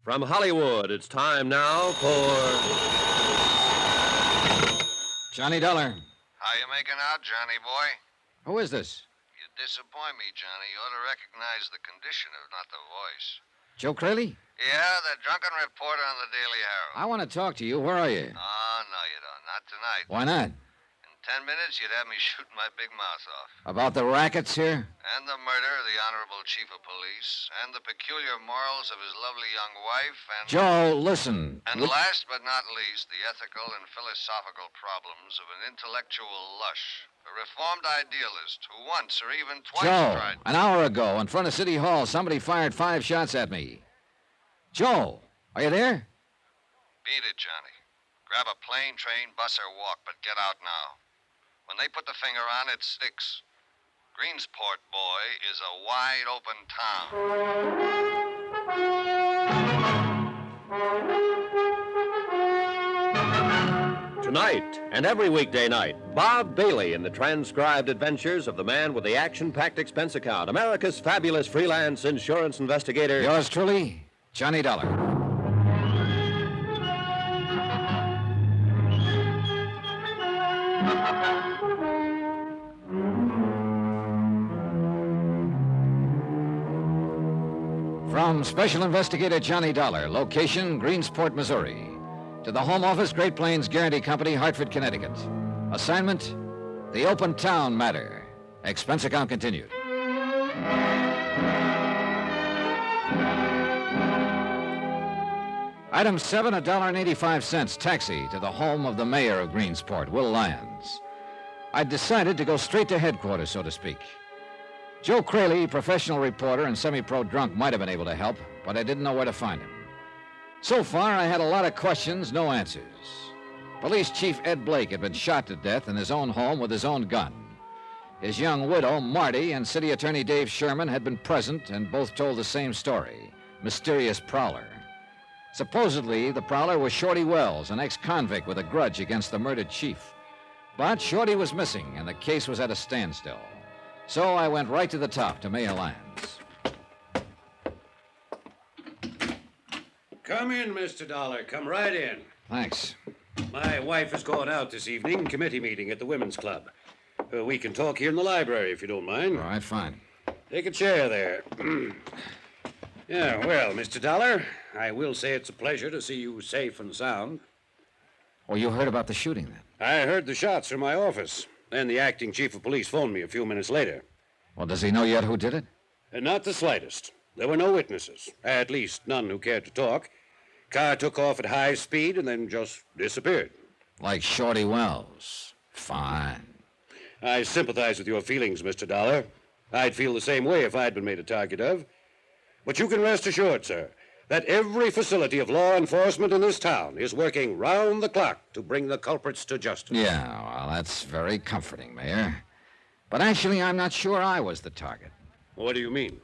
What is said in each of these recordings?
From Hollywood, it's time now for... Johnny Dollar. How you making out, Johnny boy? Who is this? You disappoint me, Johnny. You ought to recognize the condition, if not the voice. Joe Crayley? Yeah, the drunken reporter on the Daily Herald. I want to talk to you. Where are you? Oh, no, you don't. Not tonight. Why not? In 10 minutes, you'd have me shooting my big mouth off. About the rackets here? And the murder of the Honorable Chief of Police, and the peculiar morals of his lovely young wife, and... Joe, listen. And last but not least, the ethical and philosophical problems of an intellectual lush, a reformed idealist who once or even twice Joe, tried... an hour ago, in front of City Hall, somebody fired 5 shots at me. Joe, are you there? Beat it, Johnny. Grab a plane, train, bus, or walk, but get out now. When they put the finger on it, sticks. Greensport, boy, is a wide-open town. Tonight and every weekday night, Bob Bailey in the transcribed adventures of the man with the action-packed expense account, America's fabulous freelance insurance investigator. Yours truly, Johnny Dollar. From Special Investigator Johnny Dollar, location Greensport, Missouri, to the Home Office, Great Plains Guarantee Company, Hartford, Connecticut. Assignment, the Open Town Matter. Expense account continued. Item 7, $1.85, taxi to the home of the mayor of Greensport, Will Lyons. I decided to go straight to headquarters, so to speak. Joe Crayley, professional reporter and semi-pro drunk, might have been able to help, but I didn't know where to find him. So far, I had a lot of questions, no answers. Police Chief Ed Blake had been shot to death in his own home with his own gun. His young widow, Marty, and City Attorney Dave Sherman had been present and both told the same story, mysterious prowler. Supposedly, the prowler was Shorty Wells, an ex-convict with a grudge against the murdered chief. But Shorty was missing, and the case was at a standstill. So I went right to the top, to Mayor Lyons. Come in, Mr. Dollar. Come right in. Thanks. My wife is going out this evening, committee meeting at the Women's Club. We can talk here in the library, if you don't mind. All right, fine. Take a chair there. Yeah, well, Mr. Dollar, I will say it's a pleasure to see you safe and sound. Oh, you heard about the shooting, then? I heard the shots from my office. Then the acting chief of police phoned me a few minutes later. Well, does he know yet who did it? Not the slightest. There were no witnesses. At least none who cared to talk. Car took off at high speed and then just disappeared. Like Shorty Wells. Fine. I sympathize with your feelings, Mr. Dollar. I'd feel the same way if I'd been made a target of. But you can rest assured, sir, that every facility of law enforcement in this town is working round the clock to bring the culprits to justice. Yeah, well, that's very comforting, Mayor. But actually, I'm not sure I was the target. What do you mean?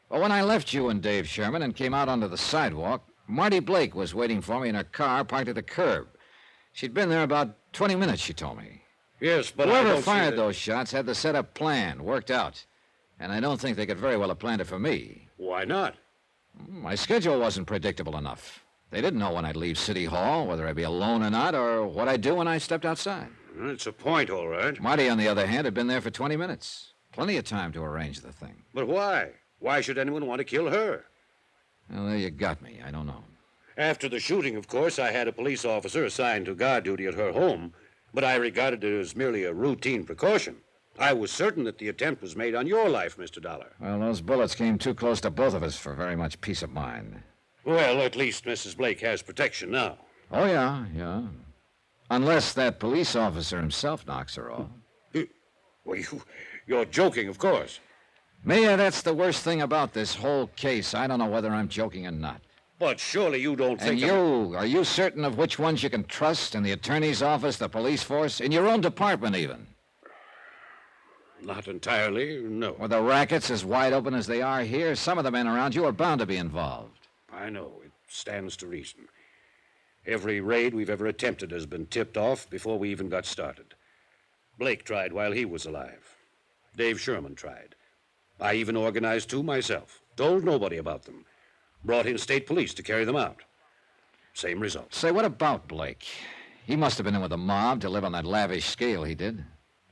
Well, when I left you and Dave Sherman and came out onto the sidewalk, Marty Blake was waiting for me in her car parked at the curb. She'd been there about 20 minutes, she told me. Yes, but whoever fired those shots had the setup planned, worked out. And I don't think they could very well have planned it for me. Why not? My schedule wasn't predictable enough. They didn't know when I'd leave City Hall, whether I'd be alone or not, or what I'd do when I stepped outside. It's a point, all right. Marty, on the other hand, had been there for 20 minutes. Plenty of time to arrange the thing. But why? Why should anyone want to kill her? Well, there you got me. I don't know. After the shooting, of course, I had a police officer assigned to guard duty at her home, but I regarded it as merely a routine precaution. I was certain that the attempt was made on your life, Mr. Dollar. Well, those bullets came too close to both of us for very much peace of mind. Well, at least Mrs. Blake has protection now. Oh, yeah. Unless that police officer himself knocks her off. Well, you're joking, of course. Mayor, that's the worst thing about this whole case. I don't know whether I'm joking or not. But surely you don't think... And are you certain of which ones you can trust in the attorney's office, the police force, in your own department even? Not entirely, no. With the rackets as wide open as they are here, some of the men around you are bound to be involved. I know. It stands to reason. Every raid we've ever attempted has been tipped off before we even got started. Blake tried while he was alive. Dave Sherman tried. I even organized two myself. Told nobody about them. Brought in state police to carry them out. Same result. Say, what about Blake? He must have been in with the mob to live on that lavish scale he did.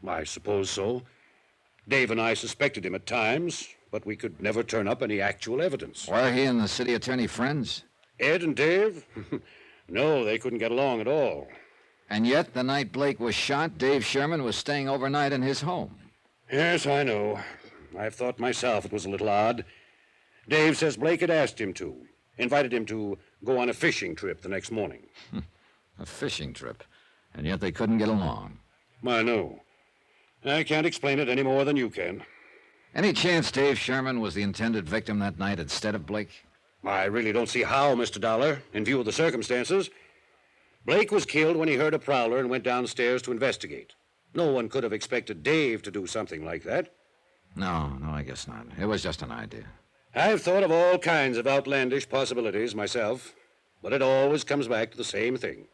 I suppose so. Dave and I suspected him at times, but we could never turn up any actual evidence. Were he and the city attorney friends? Ed and Dave? No, they couldn't get along at all. And yet, the night Blake was shot, Dave Sherman was staying overnight in his home. Yes, I know. I've thought myself it was a little odd. Dave says Blake had asked him to, invited him to go on a fishing trip the next morning. A fishing trip. And yet they couldn't get along. I know. I can't explain it any more than you can. Any chance Dave Sherman was the intended victim that night instead of Blake? I really don't see how, Mr. Dollar, in view of the circumstances. Blake was killed when he heard a prowler and went downstairs to investigate. No one could have expected Dave to do something like that. No, I guess not. It was just an idea. I've thought of all kinds of outlandish possibilities myself, but it always comes back to the same thing.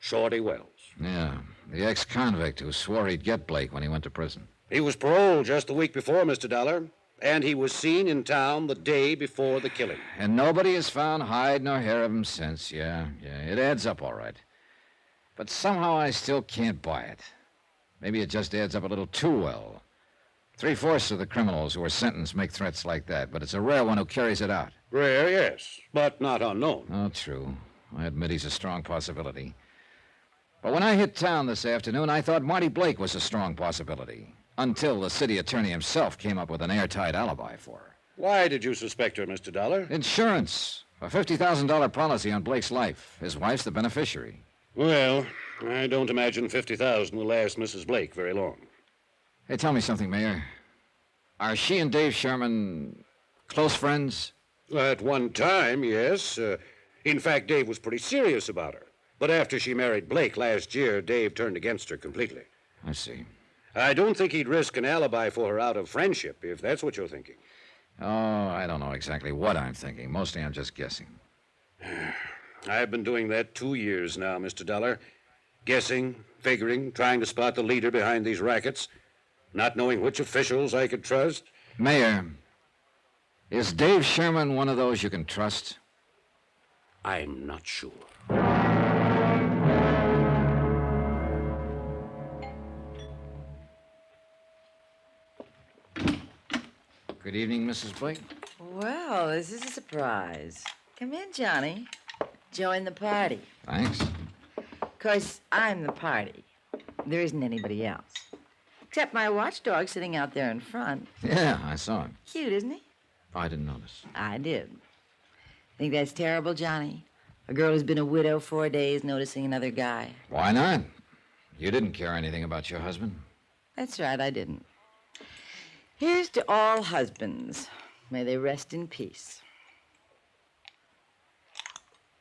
Shorty Wells. Yeah, the ex-convict who swore he'd get Blake when he went to prison. He was paroled just the week before, Mr. Dollar, and he was seen in town the day before the killing. And nobody has found hide nor hair of him since. Yeah, it adds up all right. But somehow I still can't buy it. Maybe it just adds up a little too well. 3/4 of the criminals who are sentenced make threats like that, but it's a rare one who carries it out. Rare, yes, but not unknown. Oh, true. I admit he's a strong possibility. But when I hit town this afternoon, I thought Marty Blake was a strong possibility, until the city attorney himself came up with an airtight alibi for her. Why did you suspect her, Mr. Dollar? Insurance. A $50,000 policy on Blake's life. His wife's the beneficiary. Well, I don't imagine $50,000 will last Mrs. Blake very long. Hey, tell me something, Mayor. Are she and Dave Sherman close friends? At one time, yes. In fact, Dave was pretty serious about her. But after she married Blake last year, Dave turned against her completely. I see. I don't think he'd risk an alibi for her out of friendship, if that's what you're thinking. Oh, I don't know exactly what I'm thinking. Mostly I'm just guessing. I've been doing that 2 years now, Mr. Dollar. Guessing, figuring, trying to spot the leader behind these rackets, not knowing which officials I could trust. Mayor, is Dave Sherman one of those you can trust? I'm not sure. Good evening, Mrs. Blake. Well, this is a surprise. Come in, Johnny. Join the party. Thanks. Of course, I'm the party. There isn't anybody else. Except my watchdog sitting out there in front. Yeah, I saw him. Cute, isn't he? I didn't notice. I did. Think that's terrible, Johnny? A girl who's been a widow 4 days noticing another guy. Why not? You didn't care anything about your husband. That's right, I didn't. Here's to all husbands. May they rest in peace.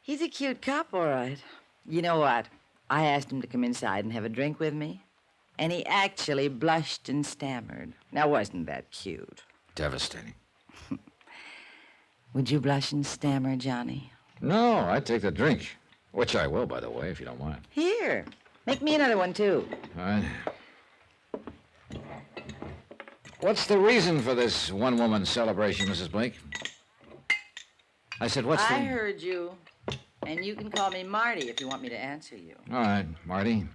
He's a cute cop, all right. You know what? I asked him to come inside and have a drink with me, and he actually blushed and stammered. Now, wasn't that cute? Devastating. Would you blush and stammer, Johnny? No, I'd take the drink. Which I will, by the way, if you don't mind. Here, make me another one, too. All right. What's the reason for this one-woman celebration, Mrs. Blake? I said, what's the... I heard you, and you can call me Marty if you want me to answer you. All right, Marty.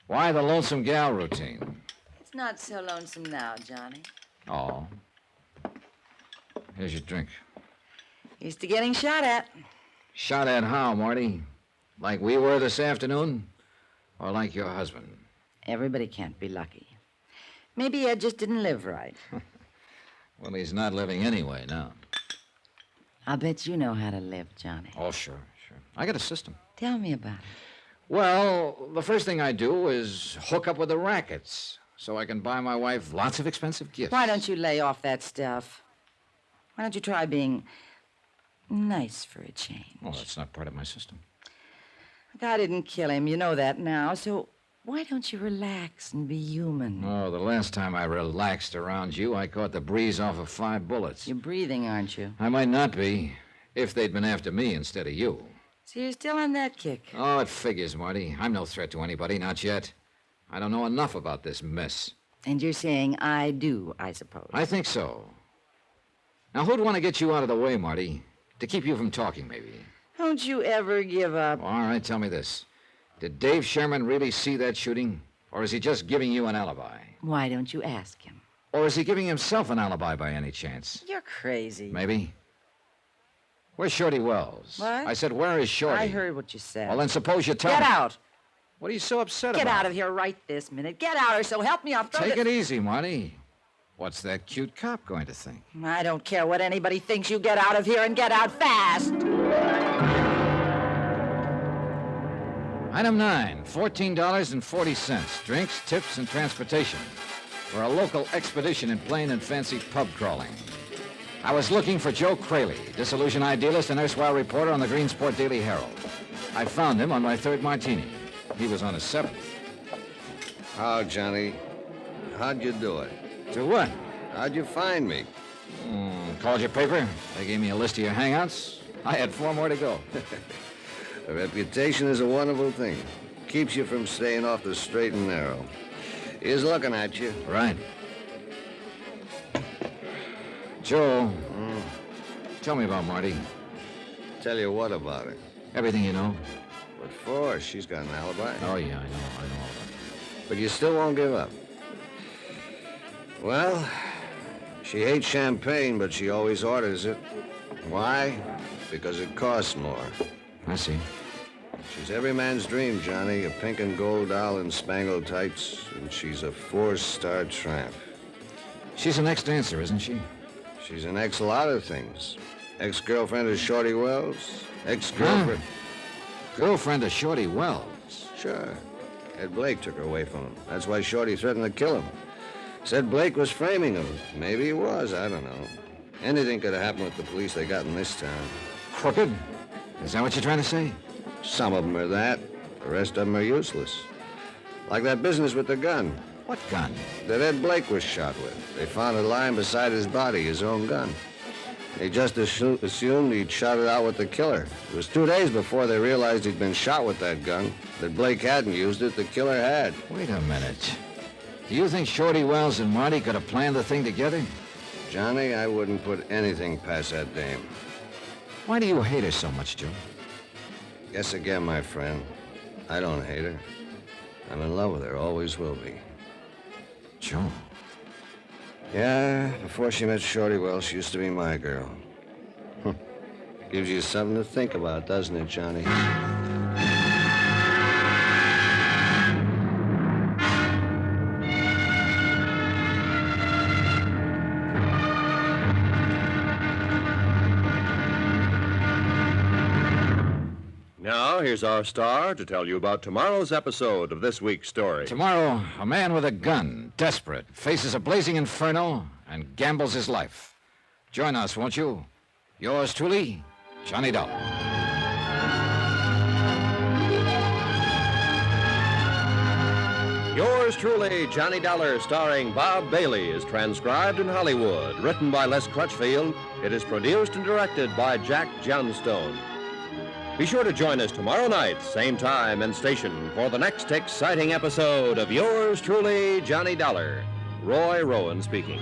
Why the lonesome gal routine? It's not so lonesome now, Johnny. Oh. Here's your drink. Used to getting shot at. Shot at how, Marty? Like we were this afternoon? Or like your husband? Everybody can't be lucky. Maybe Ed just didn't live right. Well, he's not living anyway now. I'll bet you know how to live, Johnny. Oh, sure. I got a system. Tell me about it. Well, the first thing I do is hook up with the rackets so I can buy my wife lots of expensive gifts. Why don't you lay off that stuff? Why don't you try being nice for a change? Oh, that's not part of my system. I didn't kill him. You know that now. So why don't you relax and be human? Oh, the last time I relaxed around you, I caught the breeze off of 5 bullets. You're breathing, aren't you? I might not be, if they'd been after me instead of you. So you're still on that kick? Oh, it figures, Marty. I'm no threat to anybody, not yet. I don't know enough about this mess. And you're saying I do, I suppose. I think so. Now, who'd want to get you out of the way, Marty? To keep you from talking, maybe. Don't you ever give up. All right, tell me this. Did Dave Sherman really see that shooting? Or is he just giving you an alibi? Why don't you ask him? Or is he giving himself an alibi by any chance? You're crazy. Maybe. Where's Shorty Wells? What? I said, where is Shorty? I heard what you said. Well, then suppose you tell Get me. out. What are you so upset Get about? out of here right this minute. Get out, or so help me, I'll throw Take this- it easy, Marty. What's that cute cop going to think? I don't care what anybody thinks. You get out of here and get out fast. Item 9, $14.40. Drinks, tips, and transportation for a local expedition in plain and fancy pub crawling. I was looking for Joe Crayley, disillusioned idealist and erstwhile reporter on the Greensport Daily Herald. I found him on my third martini. He was on his seventh. How, Johnny? How'd you do it? To what? How'd you find me? Called your paper. They gave me a list of your hangouts. I had 4 more to go. A reputation is a wonderful thing. Keeps you from staying off the straight and narrow. He's looking at you. Right. Joe, tell me about Marty. Tell you what about her. Everything you know. What for? She's got an alibi. Oh, yeah, I know all that. But you still won't give up. Well, she hates champagne, but she always orders it. Why? Because it costs more. I see. She's every man's dream, Johnny. A pink and gold doll in spangled tights, and she's a 4-star tramp. She's an ex-dancer, isn't she? She's an ex-lot of things. Ex-girlfriend of Shorty Wells. Ex-girlfriend... Girlfriend of Shorty Wells. Sure. Ed Blake took her away from him. That's why Shorty threatened to kill him. Said Blake was framing him. Maybe he was, I don't know. Anything could have happened with the police they got in this town. Crooked? Is that what you're trying to say? Some of them are that. The rest of them are useless. Like that business with the gun What gun? that Ed Blake was shot with. They found it lying beside his body, his own gun. They just assumed he'd shot it out with the killer. It was 2 days before they realized he'd been shot with that gun. That Blake hadn't used it, the killer had. Wait a minute. Do you think Shorty Wells and Marty could have planned the thing together? Johnny, I wouldn't put anything past that dame. Why do you hate her so much, Joe? Guess again, my friend. I don't hate her. I'm in love with her, always will be. Joe. Yeah, before she met Shorty Wells, she used to be my girl. Gives you something to think about, doesn't it, Johnny? Now, here's our star to tell you about tomorrow's episode of this week's story. Tomorrow, a man with a gun, desperate, faces a blazing inferno and gambles his life. Join us, won't you? Yours truly, Johnny Dollar. Yours truly, Johnny Dollar, starring Bob Bailey, is transcribed in Hollywood. Written by Les Crutchfield, it is produced and directed by Jack Johnstone. Be sure to join us tomorrow night, same time and station, for the next exciting episode of Yours truly, Johnny Dollar. Roy Rowan speaking.